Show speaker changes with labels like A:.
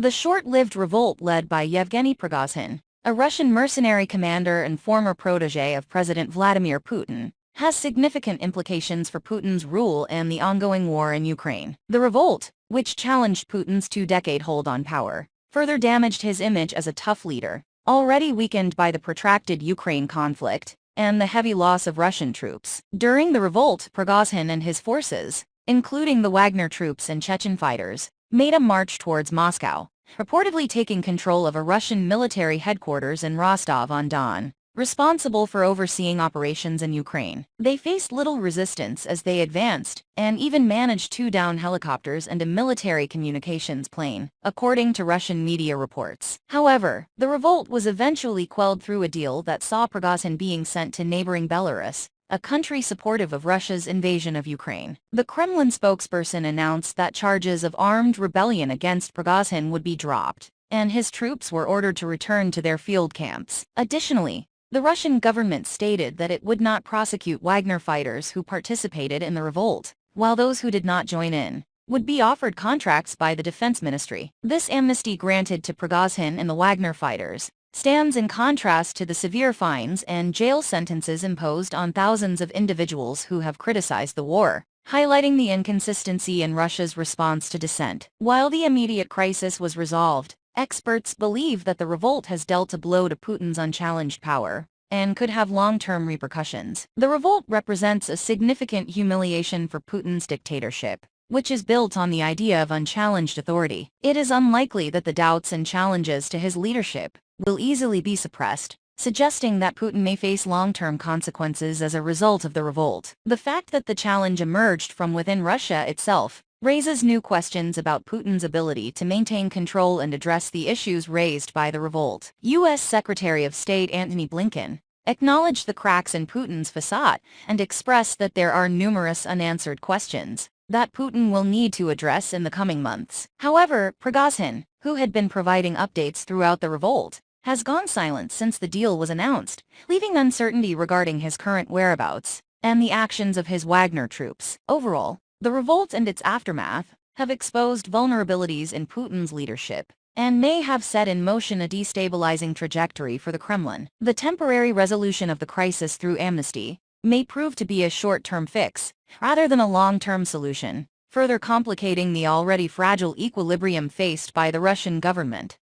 A: The short-lived revolt led by Yevgeny Prigozhin, a Russian mercenary commander and former protege of President Vladimir Putin, has significant implications for Putin's rule and the ongoing war in Ukraine. The revolt, which challenged Putin's two-decade hold on power, further damaged his image as a tough leader, already weakened by the protracted Ukraine conflict and the heavy loss of Russian troops. During the revolt, Prigozhin and his forces, including the Wagner troops and Chechen fighters, made a march towards Moscow, reportedly taking control of a Russian military headquarters in Rostov-on-Don, responsible for overseeing operations in Ukraine. They faced little resistance as they advanced, and even managed to down helicopters and a military communications plane, according to Russian media reports. However, the revolt was eventually quelled through a deal that saw Prigozhin being sent to neighboring Belarus, a country supportive of Russia's invasion of Ukraine. The Kremlin spokesperson announced that charges of armed rebellion against Prigozhin would be dropped, and his troops were ordered to return to their field camps. Additionally, the Russian government stated that it would not prosecute Wagner fighters who participated in the revolt, while those who did not join in would be offered contracts by the defense ministry. This amnesty granted to Prigozhin and the Wagner fighters stands in contrast to the severe fines and jail sentences imposed on thousands of individuals who have criticized the war, highlighting the inconsistency in Russia's response to dissent. While the immediate crisis was resolved, experts believe that the revolt has dealt a blow to Putin's unchallenged power and could have long-term repercussions. The revolt represents a significant humiliation for Putin's dictatorship, which is built on the idea of unchallenged authority. It is unlikely that the doubts and challenges to his leadership will easily be suppressed, suggesting that Putin may face long-term consequences as a result of the revolt. The fact that the challenge emerged from within Russia itself raises new questions about Putin's ability to maintain control and address the issues raised by the revolt. U.S. Secretary of State Antony Blinken acknowledged the cracks in Putin's facade and expressed that there are numerous unanswered questions that Putin will need to address in the coming months. However, Prigozhin, who had been providing updates throughout the revolt, has gone silent since the deal was announced, leaving uncertainty regarding his current whereabouts and the actions of his Wagner troops. Overall, the revolt and its aftermath have exposed vulnerabilities in Putin's leadership and may have set in motion a destabilizing trajectory for the Kremlin. The temporary resolution of the crisis through amnesty may prove to be a short-term fix, rather than a long-term solution, further complicating the already fragile equilibrium faced by the Russian government.